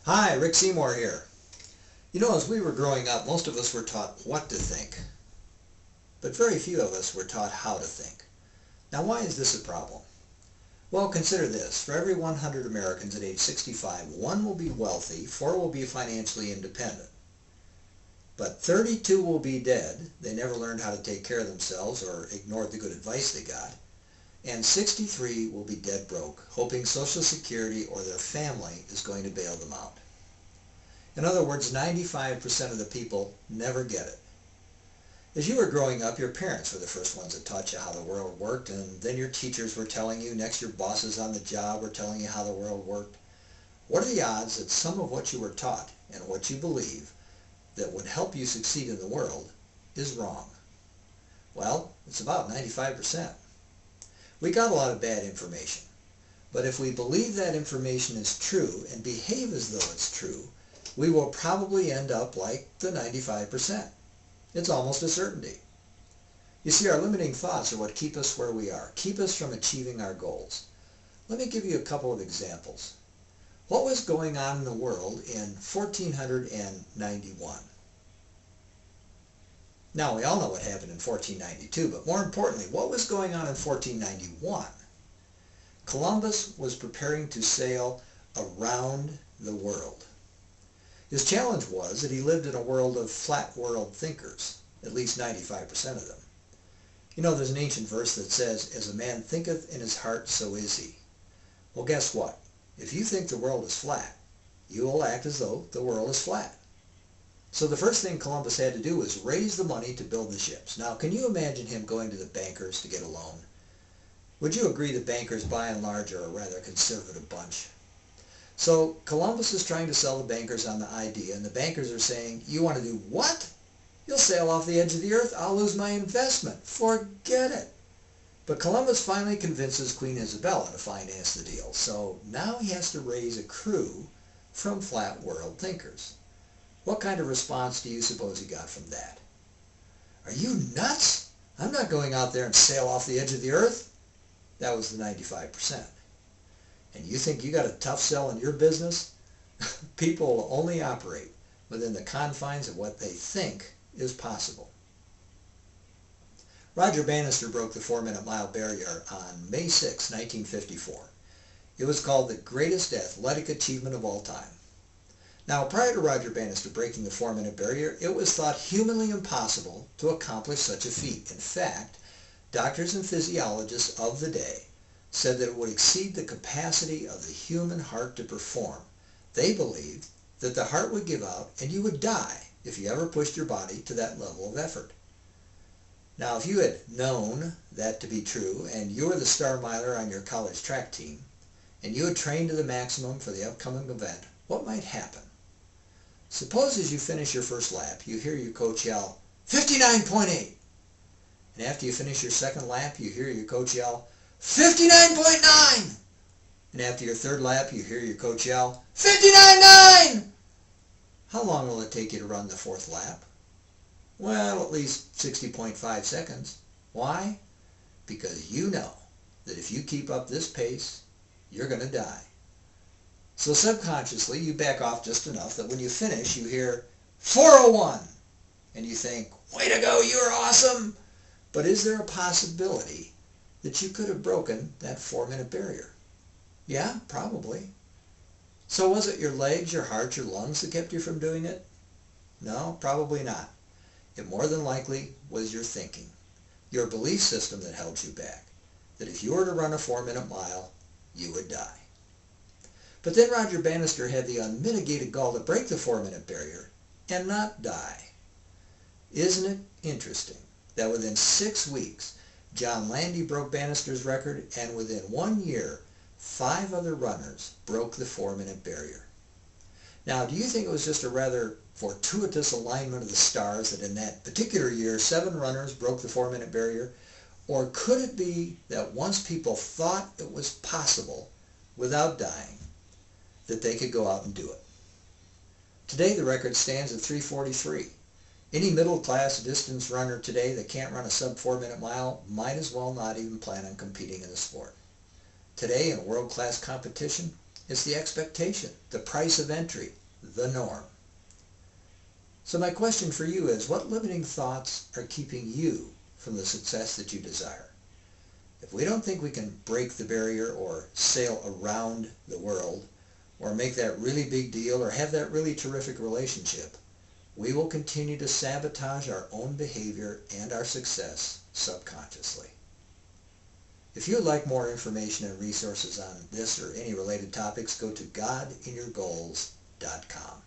Hi, Rick Seymour here. You know, as we were growing up, most of us were taught what to think, but very few of us were taught how to think. Now, why is this a problem? Well, consider this. For every 100 Americans at age 65, one will be wealthy, 4 will be financially independent. But 32 will be dead. They never learned how to take care of themselves or ignored the good advice they got. And 63 will be dead broke, hoping Social Security or their family is going to bail them out. In other words, 95% of the people never get it. As you were growing up, your parents were the first ones that taught you how the world worked, and then your teachers were telling you, next your bosses on the job were telling you how the world worked. What are the odds that some of what you were taught and what you believe that would help you succeed in the world is wrong? Well, it's about 95%. We got a lot of bad information, but if we believe that information is true and behave as though it's true, we will probably end up like the 95%. It's almost a certainty. You see, our limiting thoughts are what keep us where we are, keep us from achieving our goals. Let me give you a couple of examples. What was going on in the world in 1491? Now, we all know what happened in 1492, but more importantly, what was going on in 1491? Columbus was preparing to sail around the world. His challenge was that he lived in a world of flat world thinkers, at least 95% of them. You know, there's an ancient verse that says, as a man thinketh in his heart, so is he. Well, guess what? If you think the world is flat, you will act as though the world is flat. So the first thing Columbus had to do was raise the money to build the ships. Now, can you imagine him going to the bankers to get a loan? Would you agree that bankers, by and large, are a rather conservative bunch? So Columbus is trying to sell the bankers on the idea, and the bankers are saying, you want to do what? You'll sail off the edge of the earth. I'll lose my investment. Forget it. But Columbus finally convinces Queen Isabella to finance the deal. So now he has to raise a crew from flat world thinkers. What kind of response do you suppose he got from that? Are you nuts? I'm not going out there and sail off the edge of the earth. That was the 95%. And you think you got a tough sell in your business? People will only operate within the confines of what they think is possible. Roger Bannister broke the 4-minute mile barrier on May 6, 1954. It was called the greatest athletic achievement of all time. Now, prior to Roger Bannister breaking the 4-minute barrier, it was thought humanly impossible to accomplish such a feat. In fact, doctors and physiologists of the day said that it would exceed the capacity of the human heart to perform. They believed that the heart would give out and you would die if you ever pushed your body to that level of effort. Now, if you had known that to be true and you were the star miler on your college track team and you had trained to the maximum for the upcoming event, what might happen? Suppose as you finish your first lap, you hear your coach yell, 59.8. And after you finish your second lap, you hear your coach yell, 59.9! And after your third lap, you hear your coach yell, 59.9! How long will it take you to run the fourth lap? Well, at least 60.5 seconds. Why? Because you know that if you keep up this pace, you're going to die. So subconsciously, you back off just enough that when you finish, you hear 4:01. And you think, way to go, you're awesome! But is there a possibility that you could have broken that 4-minute barrier? Yeah, probably. So was it your legs, your heart, your lungs that kept you from doing it? No, probably not. It more than likely was your thinking, your belief system that held you back, that if you were to run a 4-minute mile, you would die. But then Roger Bannister had the unmitigated gall to break the 4-minute barrier and not die. Isn't it interesting that within 6 weeks, John Landy broke Bannister's record, and within 1 year, 5 other runners broke the 4-minute barrier? Now, do you think it was just a rather fortuitous alignment of the stars that in that particular year, 7 runners broke the 4-minute barrier? Or could it be that once people thought it was possible, without dying, that they could go out and do it? Today, the record stands at 3:43. Any middle-class distance runner today that can't run a sub-4-minute mile might as well not even plan on competing in the sport. Today, in world-class competition, It's the expectation, the price of entry, the norm. So my question for you is, what limiting thoughts are keeping you from the success that you desire? If we don't think we can break the barrier or sail around the world or make that really big deal or have that really terrific relationship, we will continue to sabotage our own behavior and our success subconsciously. If you would like more information and resources on this or any related topics, go to godinyourgoals.com.